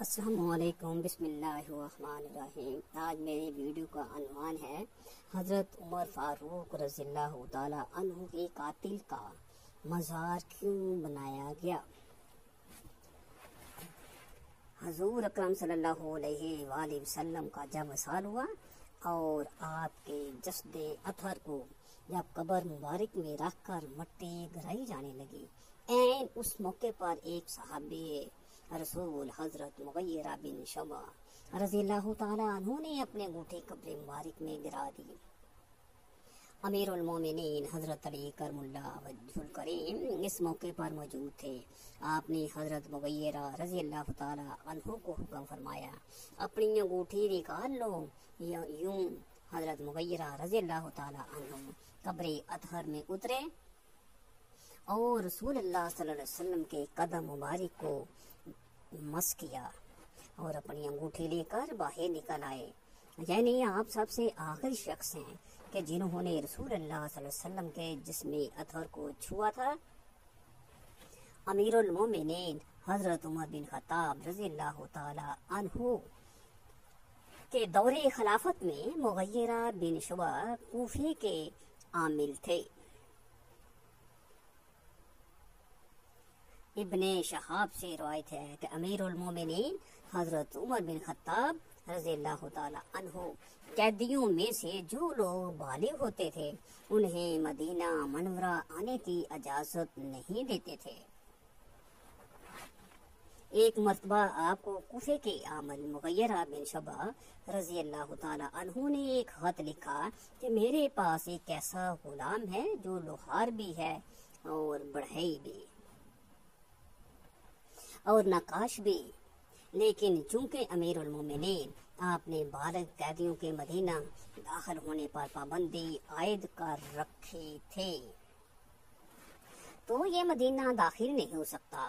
السلام علیکم، بسم اللہ الرحمن الرحیم۔ آج میری ویڈیو کا عنوان ہے حضرت عمر فاروق رضی اللہ تعالی عنہ کے قاتل کا مزار کیوں بنایا گیا۔ حضور اکرم صلی اللہ علیہ وآلہ وسلم کا جب وصال ہوا اور آپ کے جسد اطہر کو جب قبر مبارک میں رکھ کر مٹی گرائی جانے لگی، این اس موقع پر ایک صحابی رسول حضرت مغیرہ بن شعبہ رضی اللہ تعالیٰ عنہ نے اپنے انگوٹھے قبر مبارک میں گرا دی۔ امیر المومنین حضرت علی کرم اللہ وجہ الکریم اس موقع پر موجود تھے۔ آپ نے حضرت مغیرہ رضی اللہ تعالیٰ عنہ کو حکم فرمایا، اپنی انگوٹھی نکال لو۔ یوں حضرت مغیرہ رضی اللہ تعالیٰ عنہ قبر اطہر میں اترے اور رسول اللہ صلی اللہ علیہ وسلم کے قدم مبارک کو مس کیا اور اپنی انگوٹھی لے کر باہر نکل آئے۔ یعنی آپ سب سے آخری شخص ہیں کہ جنہوں نے رسول اللہ صلی اللہ علیہ وسلم کے جسم اطہر کو چھوا تھا۔ امیر المومنین حضرت عمر بن خطاب رضی اللہ تعالی عنہ کے دور خلافت میں مغیرہ بن شعبہ کوفے کے عامل تھے۔ ابن شہاب سے روایت ہے کہ امیر المومنین حضرت عمر بن خطاب رضی اللہ تعالی عنہ قیدیوں میں سے جو لوگ بالغ ہوتے تھے انہیں مدینہ منورہ آنے کی اجازت نہیں دیتے تھے۔ ایک مرتبہ آپ کو کوفے کے عامل مغیرہ بن شعبہ رضی اللہ تعالی عنہ نے ایک خط لکھا کہ میرے پاس ایک ایسا غلام ہے جو لوہار بھی ہے اور بڑھئی بھی اور نقاش بھی، لیکن چونکہ امیر المومنین آپ نے بالغ قیدیوں کے مدینہ داخل ہونے پر پابندی عائد کر رکھی تھے تو یہ مدینہ داخل نہیں ہو سکتا۔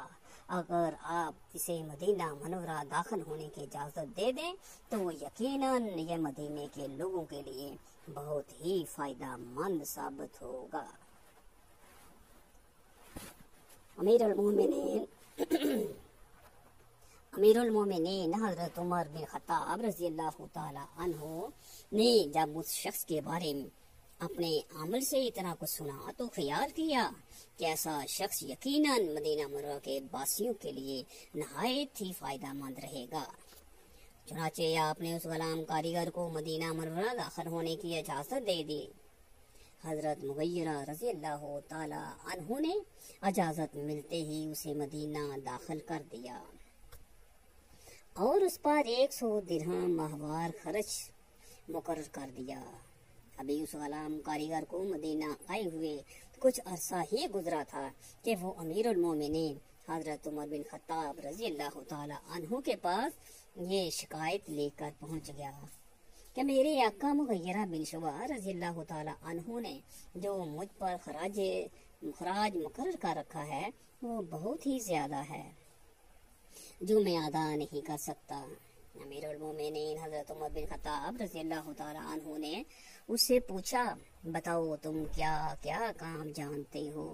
اگر آپ اسے مدینہ منورہ داخل ہونے کی اجازت دے دیں تو یقیناً یہ مدینے کے لوگوں کے لیے بہت ہی فائدہ مند ثابت ہوگا۔ امیر المومنین حضرت عمر بن خطاب رضی اللہ تعالی عنہ نے جب اس شخص کے بارے میں اپنے عمل سے اتنا کچھ سنا تو خیال کیا کہ ایسا شخص یقیناً مدینہ منورہ کے باسیوں کے لیے نہایت ہی فائدہ مند رہے گا۔ چنانچہ آپ نے اس غلام کاریگر کو مدینہ منورہ داخل ہونے کی اجازت دے دی۔ حضرت مغیرہ رضی اللہ تعالی عنہ نے اجازت ملتے ہی اسے مدینہ داخل کر دیا اور اس پر 100 درہم ماہوار خرچ مقرر کر دیا۔ ابھی اس غلام کاریگر کو مدینہ آئے ہوئے کچھ عرصہ ہی گزرا تھا کہ وہ امیر المومنین حضرت عمر بن خطاب رضی اللہ تعالی عنہ کے پاس یہ شکایت لے کر پہنچ گیا کہ میرے آقا مغیرہ بن شعبہ رضی اللہ تعالی عنہ نے جو مجھ پر خراج مقرر کر رکھا ہے وہ بہت ہی زیادہ ہے جو میں ادا نہیں کر سکتا۔ امیر المومنین حضرت عمر بن خطاب رضی اللہ تعالی عنہ نے اس سے پوچھا، بتاؤ تم کیا کیا کام جانتے ہو؟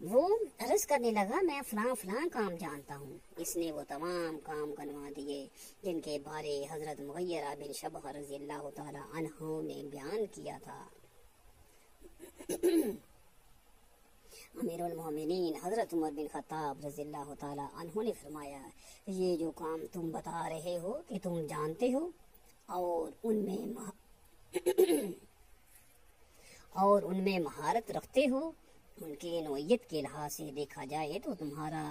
وہ عرض کرنے لگا، میں فلاں کام جانتا ہوں۔ اس نے وہ تمام کام گنوا دیے جن کے بارے حضرت مغیرہ بن شعبہ رضی اللہ تعالی عنہ نے بیان کیا تھا۔ امیر المومنین حضرت عمر بن خطاب رضی اللہ تعالی عنہ نے فرمایا، یہ جو کام تم بتا رہے ہو کہ تم جانتے ہو اور ان میں مہارت رکھتے ہو، ان کی نوعیت کے لحاظ سے دیکھا جائے تو تمہارا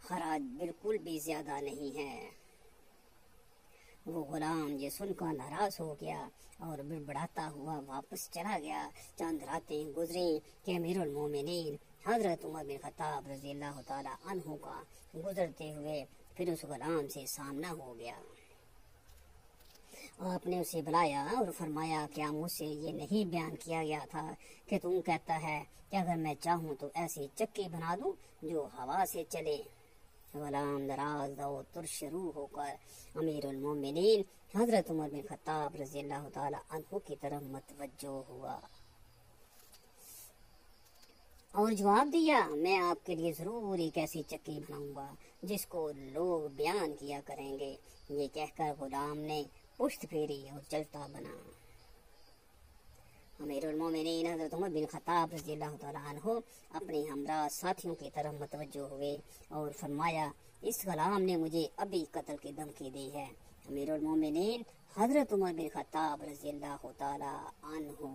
خراج بالکل بھی زیادہ نہیں ہے۔ وہ غلام یہ سن کر ناراض ہو گیا اور بڑبڑاتا ہوا واپس چلا گیا۔ چند راتیں گزریں کہ امیر المومنین حضرت عمر بن خطاب رضی اللہ تعالی عنہ کا گزرتے ہوئے پھر اس غلام سے سامنا ہو گیا۔ آپ نے اسے بلایا اور فرمایا، کیا مجھ سے یہ نہیں بیان کیا گیا تھا کہ تم کہتا ہے کہ اگر میں چاہوں تو ایسی چکی بنا دوں جو ہوا سے چلے؟ غلام ناراض اور ترشروح ہو کر امیر المومنین حضرت عمر بن خطاب رضی اللہ تعالی عنہ کی طرف متوجہ ہوا اور جواب دیا میں آپ کے لیے ضرور ایک ایسی چکی بناؤں گا جس کو لوگ بیان کیا کریں گے۔ یہ کہہ کر غلام نے پشت پھیری اور چلتا بنا۔ امیر المومنین حضرت عمر بن خطاب رضی اللہ تعالیٰ عنہ اپنے ہمراہ ساتھیوں کی طرف متوجہ ہوئے اور فرمایا اس غلام نے مجھے ابھی قتل کی دھمکی دی ہے۔ امیر المومنین حضرت عمر بن خطاب رضی اللہ تعالیٰ عنہ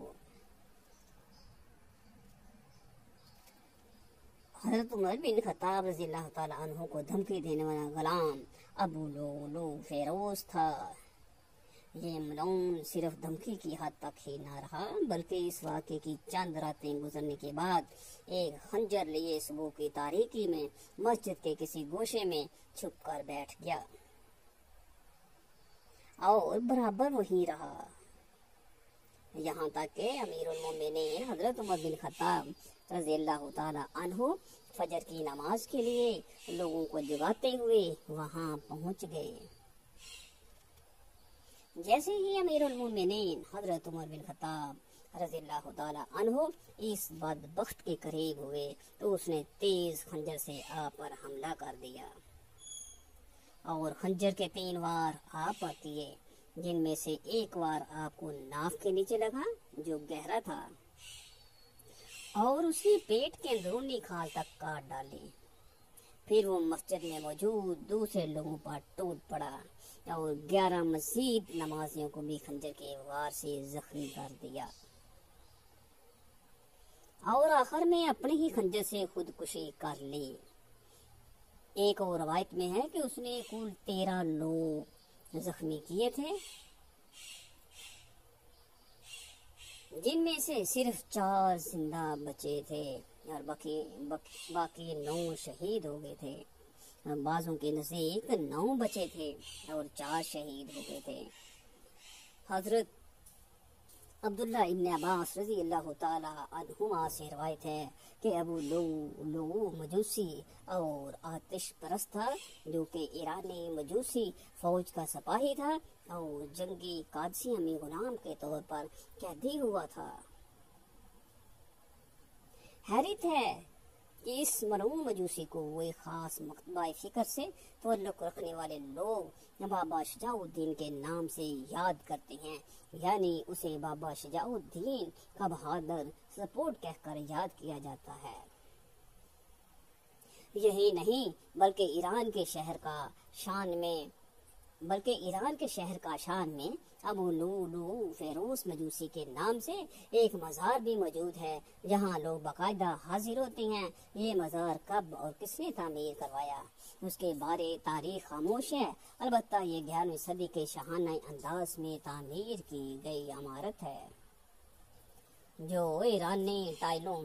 حضرت عمر بن خطاب رضی اللہ تعالیٰ عنہ کو دھمکی دینے والا غلام ابو لؤلؤ فیروز تھا۔ یہ ملعون صرف دھمکی کی حد تک ہی نہ رہا بلکہ اس واقعے کی چند راتیں گزرنے کے بعد ایک خنجر لیے صبح کی تاریکی میں مسجد کے کسی گوشے میں چھپ کر بیٹھ گیا اور برابر وہیں رہا یہاں تک کہ امیر المومنین حضرت عمر بن خطاب رضی اللہ تعالی عنہ فجر کی نماز کے لیے لوگوں کو جگاتے ہوئے وہاں پہنچ گئے۔ جیسے ہی امیر المومنین حضرت عمر بن خطاب رضی اللہ تعالی عنہ اس بدبخت کے قریب ہوئے تو اس نے تیز خنجر سے آپ پر حملہ کر دیا اور خنجر کے 3 وار آپ پر کیے، جن میں سے ایک وار آپ کو ناف کے نیچے لگا جو گہرا تھا اور اسی پیٹ کے اندرونی کھال تک کاٹ ڈالی۔ پھر وہ مسجد میں موجود دوسرے لوگوں پر ٹوٹ پڑا اور 11 مزید نمازیوں کو بھی خنجر کے وار سے زخمی کر دیا اور آخر میں اپنے ہی خنجر سے خودکشی کر لی۔ ایک اور روایت میں ہے کہ اس نے کل 13 لوگ زخمی کیے تھے، جن میں سے صرف 4 زندہ بچے تھے اور باقی 9 شہید ہو گئے تھے۔ بعضوں کے نزدیک 9 بچے تھے اور 4 شہید ہو گئے تھے۔ حضرت عبداللہ ابن عباس رضی اللہ تعالی عنہما سے روایت ہے کہ ابو لؤلؤ مجوسی اور آتش پرست تھا جو کہ ایرانی مجوسی فوج کا سپاہی تھا اور جنگی قادسیہ میں غلام کے طور پر قیدی ہوا تھا۔ حیرت ہے کہ اس مرحوم مجوسی کو وہ ایک خاص مکتبہ فکر سے تعلق رکھنے والے لوگ بابا شجاع الدین کے نام سے یاد کرتے ہیں، یعنی اسے بابا شجاع الدین کا بہادر سپورٹ کہہ کر یاد کیا جاتا ہے۔ یہی نہیں بلکہ ایران کے شہر کا شان میں ابو لؤلؤ فیروز مجوسی کے نام سے ایک مزار بھی موجود ہے جہاں لوگ باقاعدہ حاضر ہوتے ہیں۔ یہ مزار کب اور کس نے تعمیر کروایا اس کے بارے تاریخ خاموش ہے، البتہ یہ 11ویں صدی کے شاہانہ انداز میں تعمیر کی گئی عمارت ہے جو ایرانی ٹائلوں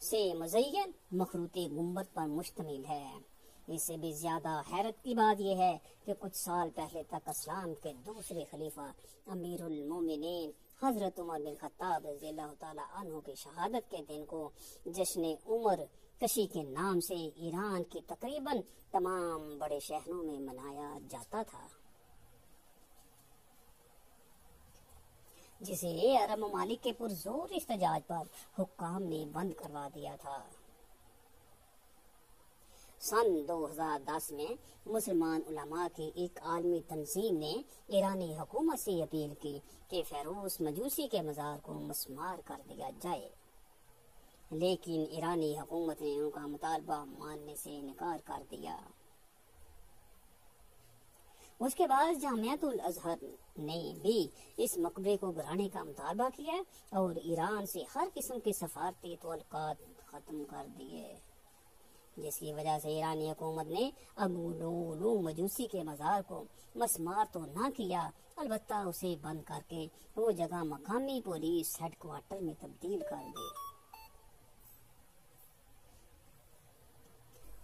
سے مزین مخروطی گنبد پر مشتمل ہے۔ اس سے بھی زیادہ حیرت کی بات یہ ہے کہ کچھ سال پہلے تک اسلام کے دوسرے خلیفہ امیر المومنین حضرت عمر بن خطاب رضی اللہ تعالی عنہ کی شہادت کے دن کو جشن عمر کشی کے نام سے ایران کی تقریباً تمام بڑے شہروں میں منایا جاتا تھا، جسے عرب ممالک کے پرزور احتجاج پر حکام نے بند کروا دیا تھا۔ سن 2010 میں مسلمان علماء کی ایک عالمی تنظیم نے ایرانی حکومت سے اپیل کی کہ فیروز مجوسی کے مزار کو مسمار کر دیا جائے، لیکن ایرانی حکومت نے ان کا مطالبہ ماننے سے انکار کر دیا۔ اس کے بعد جامعۃ الازہر نے بھی اس مقبرے کو گرانے کا مطالبہ کیا اور ایران سے ہر قسم کے سفارتی تعلقات ختم کر دیے، جس کی وجہ سے ایرانی حکومت نے ابو لؤلؤ مجوسی کے مزار کو مسمار تو نہ کیا، البتہ اسے بند کر کے وہ جگہ مقامی پولیس ہیڈ کوارٹر میں تبدیل کر دی۔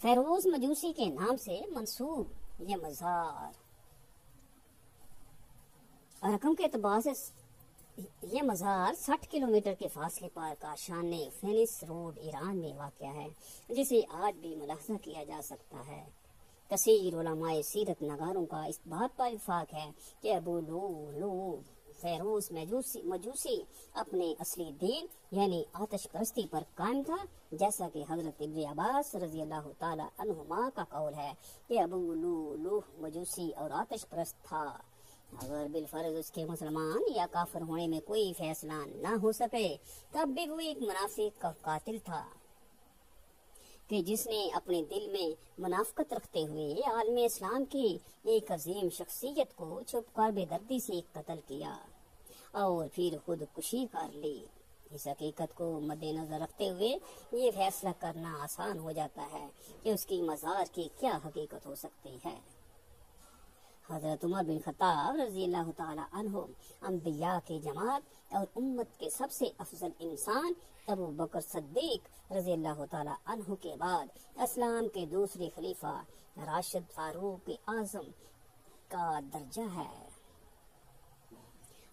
فیروز مجوسی کے نام سے منسوب یہ مزار رقم کے اعتبار سے یہ مزار 60 کلومیٹر کے فاصلے پر کاشان فینس روڈ ایران میں واقع ہے، جسے آج بھی ملاحظہ کیا جا سکتا ہے۔ کثیر علماء سیرت نگاروں کا اس بات پر اتفاق ہے کہ ابو لؤلؤ فیروز مجوسی اپنے اصلی دین یعنی آتش پرستی پر قائم تھا، جیسا کہ حضرت ابن عباس رضی اللہ تعالی عنہما کا قول ہے کہ ابو لولوح مجوسی اور آتش پرست تھا۔ اگر بالفرض اس کے مسلمان یا کافر ہونے میں کوئی فیصلہ نہ ہو سکے تب بھی وہ ایک منافق کا قاتل تھا کہ جس نے اپنے دل میں منافقت رکھتے ہوئے عالم اسلام کی ایک عظیم شخصیت کو چھپ کر بے دردی سے قتل کیا اور پھر خود کشی کر لی۔ اس حقیقت کو مد نظر رکھتے ہوئے یہ فیصلہ کرنا آسان ہو جاتا ہے کہ اس کی مزار کی کیا حقیقت ہو سکتی ہے۔ حضرت عمر بن خطاب رضی اللہ تعالی عنہ انبیاء کی جماعت اور امت کے سب سے افضل انسان ابو بکر صدیق رضی اللہ تعالی عنہ کے بعد اسلام کے دوسرے خلیفہ راشد فاروق اعظم کا درجہ ہے۔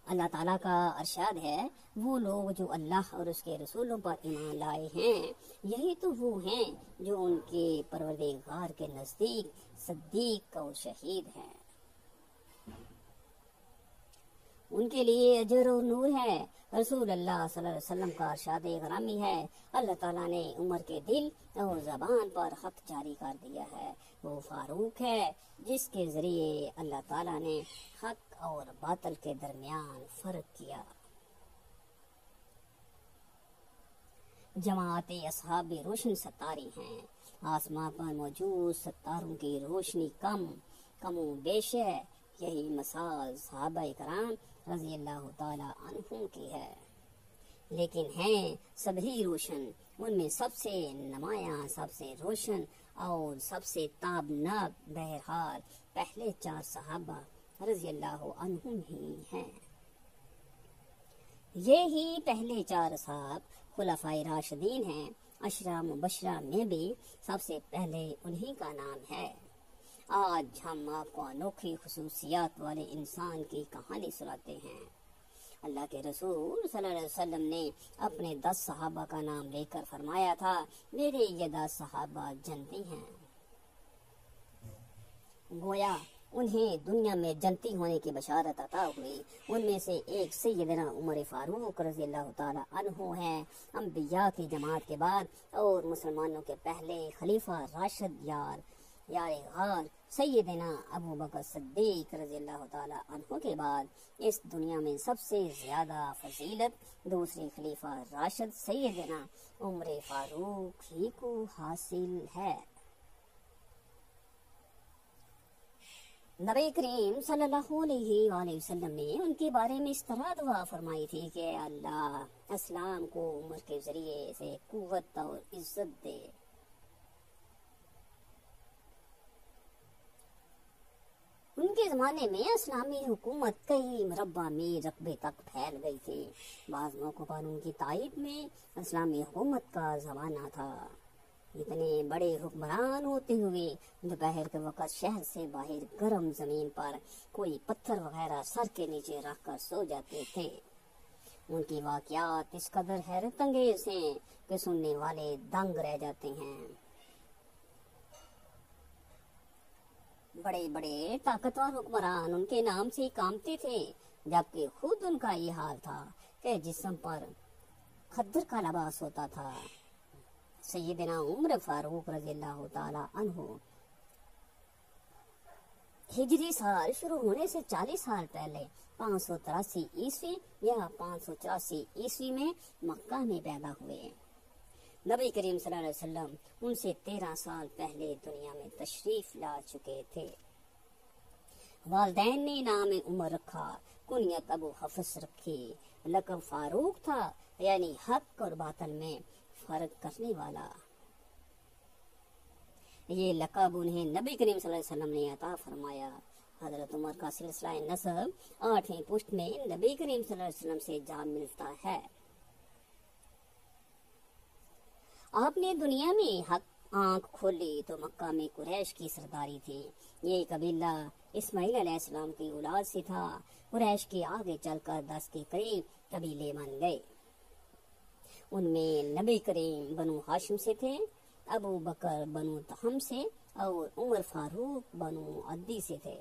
اللہ تعالیٰ کا ارشاد ہے، وہ لوگ جو اللہ اور اس کے رسولوں پر ایمان لائے ہیں یہی تو وہ ہیں جو ان کے پروردگار کے نزدیک صدیق اور شہید ہیں، ان کے لیے اجر و نور ہے۔ رسول اللہ صلی اللہ علیہ وسلم کا ارشاد گرامی ہے، اللہ تعالیٰ نے عمر کے دل اور زبان پر حق جاری کر دیا ہے، وہ فاروق ہے جس کے ذریعے اللہ تعالیٰ نے حق اور باطل کے درمیان فرق کیا۔ جماعت اصحاب روشن ستارے ہیں، آسمان پر موجود ستاروں کی روشنی کم و بیش ہے، یہی مثال صحابہ کرام رضی اللہ تعالی عنہم کی ہے، لیکن ہیں سبھی روشن، ان میں سب سے نمایاں، سب سے روشن اور سب سے تابناک بہرحال پہلے 4 صحابہ رضی اللہ عنہم ہی ہیں۔ یہ ہی پہلے 4 اصحاب خلفائے راشدین ہیں، عشرہ مبشرہ میں بھی سب سے پہلے انہی کا نام ہے۔ آج ہم آپ کو انوکھی خصوصیات والے انسان کی کہانی سناتے ہیں۔ اللہ کے رسول صلی اللہ علیہ وسلم نے اپنے 10 صحابہ کا نام لے کر فرمایا تھا، میرے یہ 10 صحابہ جنتی ہیں۔ گویا انہیں دنیا میں جنتی ہونے کی بشارت عطا ہوئی۔ ان میں سے ایک سیدنا عمر فاروق رضی اللہ تعالی عنہ ہیں، انبیاء کی جماعت کے بعد اور مسلمانوں کے پہلے خلیفہ راشد یار غار سیدنا ابو بکر صدیق رضی اللہ تعالی عنہ کے بعد اس دنیا میں سب سے زیادہ فضیلت دوسرے خلیفہ راشد سیدنا عمر فاروق ہی کو حاصل ہے۔ نبی کریم صلی اللہ علیہ وآلہ وسلم نے ان کے بارے میں اس طرح دعا فرمائی تھی کہ اللہ اسلام کو عمر کے ذریعے سے قوت اور عزت دے۔ ان کے زمانے میں اسلامی حکومت کئی مربع میل رقبے تک پھیل گئی تھی۔ بعض موقعوں پر ان کی تائید میں اسلامی حکومت کا زمانہ تھا۔ اتنے بڑے حکمران ہوتے ہوئے دوپہر کے وقت شہر سے باہر گرم زمین پر کوئی پتھر وغیرہ سر کے نیچے رکھ کر سو جاتے تھے۔ ان کی واقعات اس قدر حیرت انگیز ہیں کہ سننے والے دنگ رہ جاتے ہیں۔ بڑے بڑے طاقتور حکمران ان کے نام سے کامتے تھے، جبکہ خود ان کا یہ حال تھا کہ جسم پر خدر کا لباس ہوتا تھا۔ سیدنا عمر فاروق رضی اللہ تعالی عنہ ہجری سال شروع ہونے سے 40 سال پہلے 583 عیسوی یا 584 عیسوی میں مکہ میں پیدا ہوئے۔ نبی کریم صلی اللہ علیہ وسلم ان سے 13 سال پہلے دنیا میں تشریف لا چکے تھے۔ والدین نے نام عمر رکھا، کنیت ابو حفص رکھی، لقب فاروق تھا، یعنی حق اور باطل میں فرق کرنے والا۔ یہ لقب انہیں نبی کریم صلی اللہ علیہ وسلم نے عطا فرمایا۔ حضرت عمر کا سلسلہ نسب 8ویں پشت میں نبی کریم صلی اللہ علیہ وسلم سے جا ملتا ہے۔ آپ نے دنیا میں حق آنکھ کھولی تو مکہ میں قریش کی سرداری تھی۔ یہ قبیلہ اسماعیل علیہ السلام کی اولاد سے تھا۔ قریش کے آگے چل کر 10 کے قریب قبیلے بن گئے۔ ان میں نبی کریم بنو ہاشم سے تھے، ابو بکر بنو تہم سے اور عمر فاروق بنو عدی سے تھے۔